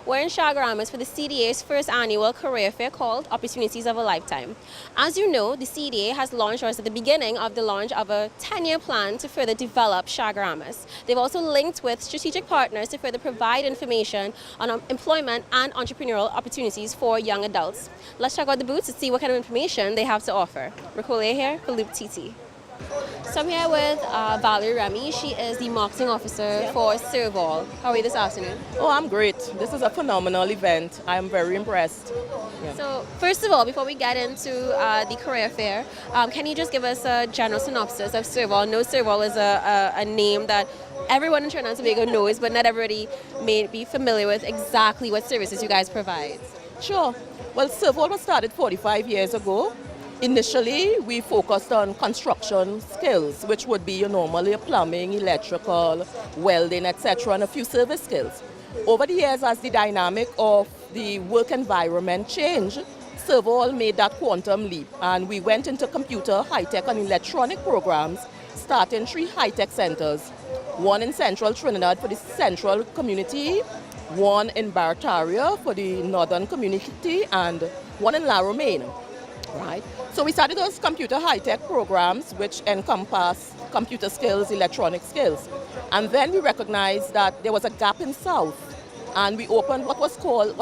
We're in Chaguaramas for the CDA's first annual career fair called Opportunities of a Lifetime. As you know, the CDA has launched, or is at the beginning of the launch of a 10-year plan to further develop Chaguaramas. They've also linked with strategic partners to further provide information on employment and entrepreneurial opportunities for young adults. Let's check out the booths to see what kind of information they have to offer. Ricole here for LoopTT. So I'm here with Valerie Remy. She is the marketing officer for Serval. How are you this afternoon? Oh, I'm great. This is a phenomenal event. I'm very impressed. Yeah. So first of all, before we get into the career fair, can you just give us a general synopsis of Serval? I know Serval is a name that everyone in Trinidad and Tobago knows, but not everybody may be familiar with exactly what services you guys provide. Sure. Well, Serval was started 45 years ago. Initially, we focused on construction skills, which would be normally plumbing, electrical, welding, etc., and a few service skills. Over the years, as the dynamic of the work environment changed, Serval made that quantum leap, and we went into computer, high-tech, and electronic programs, starting 3 high-tech centers, one in central Trinidad for the central community, one in Barataria for the northern community, and one in La Romaine. Right. So we started those computer high-tech programs which encompass computer skills, electronic skills. And then we recognized that there was a gap in South. And we opened what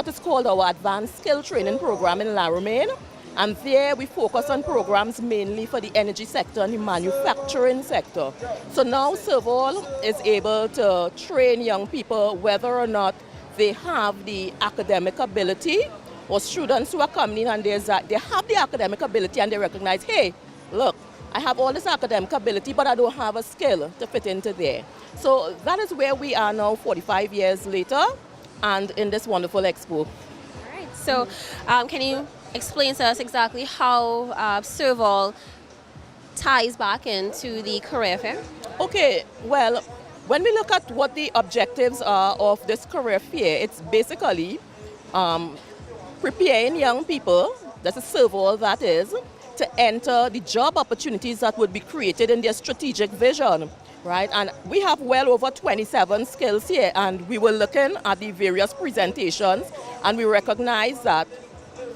is called our advanced skill training program in La Romaine. And there we focus on programs mainly for the energy sector and the manufacturing sector. So now Serval is able to train young people whether or not they have the academic ability, or students who are coming in and they have the academic ability and they recognize, hey, look, I have all this academic ability, but I don't have a skill to fit into there. So that is where we are now 45 years later and in this wonderful expo. All right. So can you explain to us exactly how Serval ties back into the career fair? Okay, well, when we look at what the objectives are of this career fair, it's basically preparing young people, that's a Serval that is, to enter the job opportunities that would be created in their strategic vision, right? And we have well over 27 skills here, and we were looking at the various presentations, and we recognized that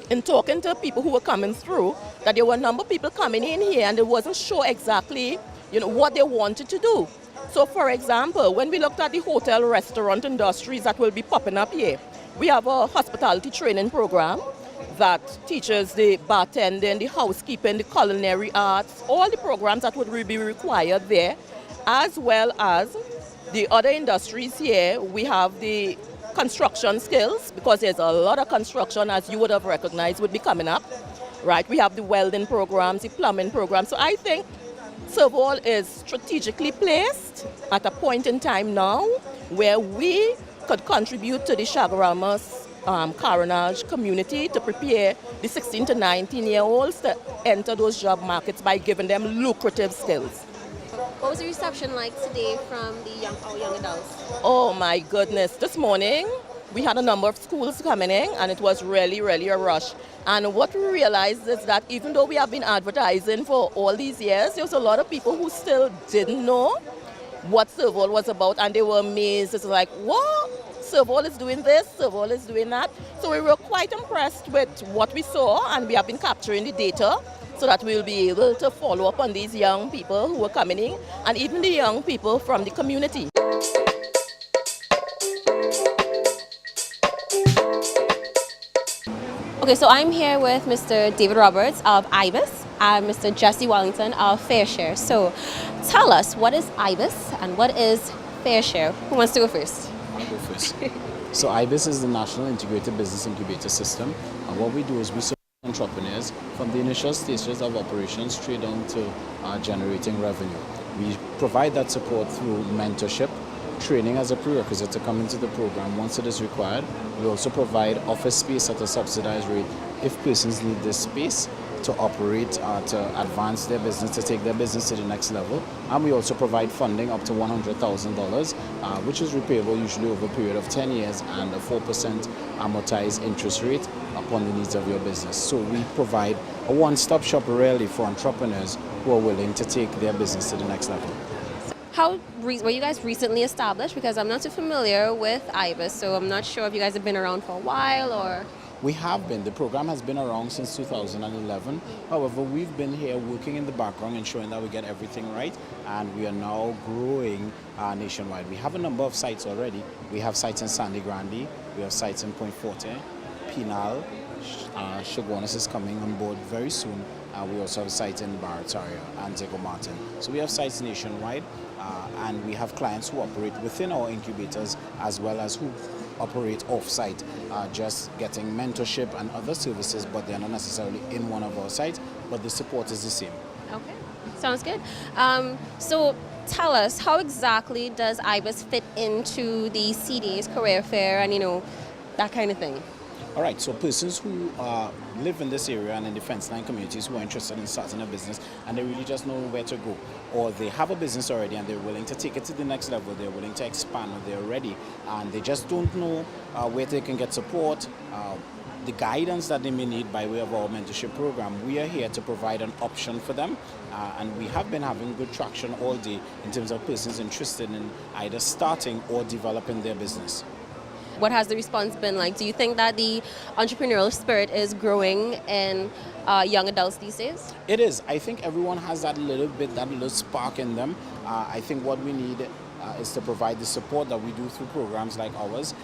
in talking to people who were coming through, that there were a number of people coming in here and they wasn't sure exactly, what they wanted to do. So for example, when we looked at the hotel restaurant industries that will be popping up here, we have a hospitality training program that teaches the bartending, the housekeeping, the culinary arts, all the programs that would be required there, as well as the other industries here. We have the construction skills, because there's a lot of construction, as you would have recognized, would be coming up, right? We have the welding programs, the plumbing programs. So I think Serval is strategically placed at a point in time now where we could contribute to the Chaguaramas Carenage community to prepare the 16 to 19-year-olds to enter those job markets by giving them lucrative skills. What was the reception like today from our young adults? Oh my goodness. This morning we had a number of schools coming in and it was really, really a rush. And what we realized is that even though we have been advertising for all these years, there was a lot of people who still didn't know what Serval was about, and they were amazed. It's like, what? Serval is doing this, Serval is doing that. So we were quite impressed with what we saw, and we have been capturing the data so that we'll be able to follow up on these young people who are coming in, and even the young people from the community. Okay, so I'm here with Mr. David Roberts of IBIS and Mr. Jesse Wellington of FairShare. So tell us, what is IBIS and what is FairShare? Who wants to go first? I'll go first. So IBIS is the National Integrated Business Incubator System. And what we do is we support entrepreneurs from the initial stages of operations straight on to generating revenue. We provide that support through mentorship, training as a prerequisite to come into the program once it is required. We also provide office space at a subsidized rate if persons need this space to operate, to advance their business, to take their business to the next level. And we also provide funding up to $100,000, which is repayable usually over a period of 10 years and a 4% amortized interest rate upon the needs of your business. So we provide a one-stop shop really for entrepreneurs who are willing to take their business to the next level. Were you guys recently established? Because I'm not too familiar with IBIS, so I'm not sure if you guys have been around for a while or. We have been. The program has been around since 2011. However, we've been here working in the background, ensuring that we get everything right, and we are now growing nationwide. We have a number of sites already. We have sites in Sandy Grande, we have sites in Point Forte, Pinal, Shoguanas is coming on board very soon. We also have sites in Barataria and Diego Martin. So we have sites nationwide, and we have clients who operate within our incubators as well as who operate off-site, just getting mentorship and other services, but they're not necessarily in one of our sites, but the support is the same. Okay, sounds good. So tell us, how exactly does IBIS fit into the CDA's career fair and, that kind of thing? All right, so persons who live in this area and in the fence line communities who are interested in starting a business and they really just know where to go, or they have a business already and they're willing to take it to the next level, they're willing to expand, or they're ready and they just don't know where they can get support, the guidance that they may need by way of our mentorship program, we are here to provide an option for them, and we have been having good traction all day in terms of persons interested in either starting or developing their business. What has the response been like? Do you think that the entrepreneurial spirit is growing in young adults these days? It is. I think everyone has that little spark in them. I think what we need is to provide the support that we do through programs like ours,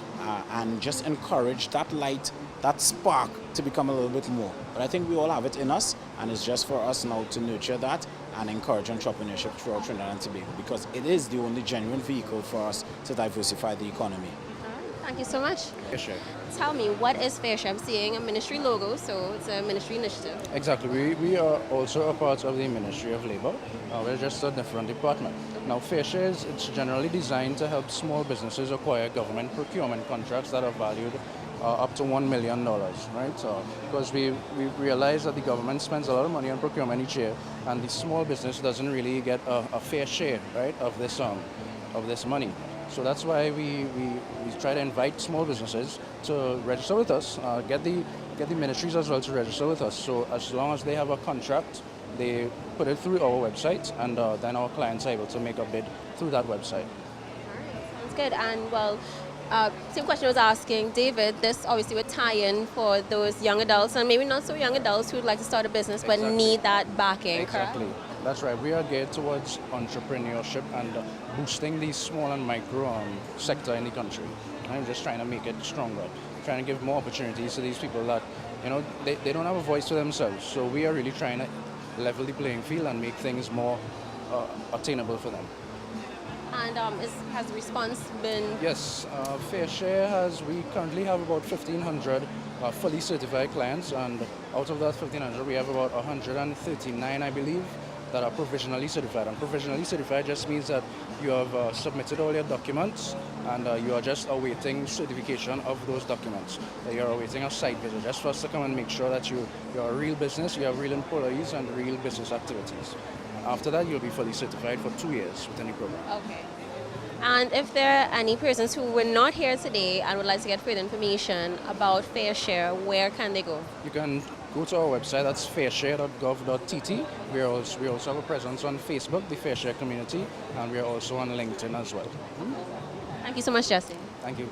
and just encourage that light, that spark to become a little bit more. But I think we all have it in us, and it's just for us now to nurture that and encourage entrepreneurship throughout Trinidad and Tobago, because it is the only genuine vehicle for us to diversify the economy. Thank you so much. Sure. Tell me, what is FairShare? I'm seeing a ministry logo, so it's a ministry initiative. Exactly. We are also a part of the Ministry of Labour. We're just a different department. Now, FairShare it's generally designed to help small businesses acquire government procurement contracts that are valued up to $1 million, right? So, because we realize that the government spends a lot of money on procurement each year, and the small business doesn't really get a fair share, right, of this money. So that's why we try to invite small businesses to register with us, get the ministries as well to register with us. So as long as they have a contract, they put it through our website, and then our clients are able to make a bid through that website. All right, sounds good. And well, same question I was asking David, this obviously would tie in for those young adults and maybe not so young adults who would like to start a business but need that backing, Exactly. correct? That's right. We are geared towards entrepreneurship and boosting the small and micro sector in the country. I'm just trying to make it stronger, trying to give more opportunities to these people that, they don't have a voice for themselves. So we are really trying to level the playing field and make things more attainable for them. And has the response been? Yes, FairShare we currently have about 1,500 fully certified clients, and out of that 1,500 we have about 139, I believe, that are provisionally certified. And provisionally certified just means that you have submitted all your documents and you are just awaiting certification of those documents. You're awaiting a site visit just for us to come and make sure that you're a real business, you have real employees and real business activities. And after that, you'll be fully certified for 2 years with any program. Okay. And if there are any persons who were not here today and would like to get further information about FairShare, where can they go? You can go to our website, that's fairshare.gov.tt. We also have a presence on Facebook, the FairShare community, and we are also on LinkedIn as well. Thank you so much, Justin. Thank you.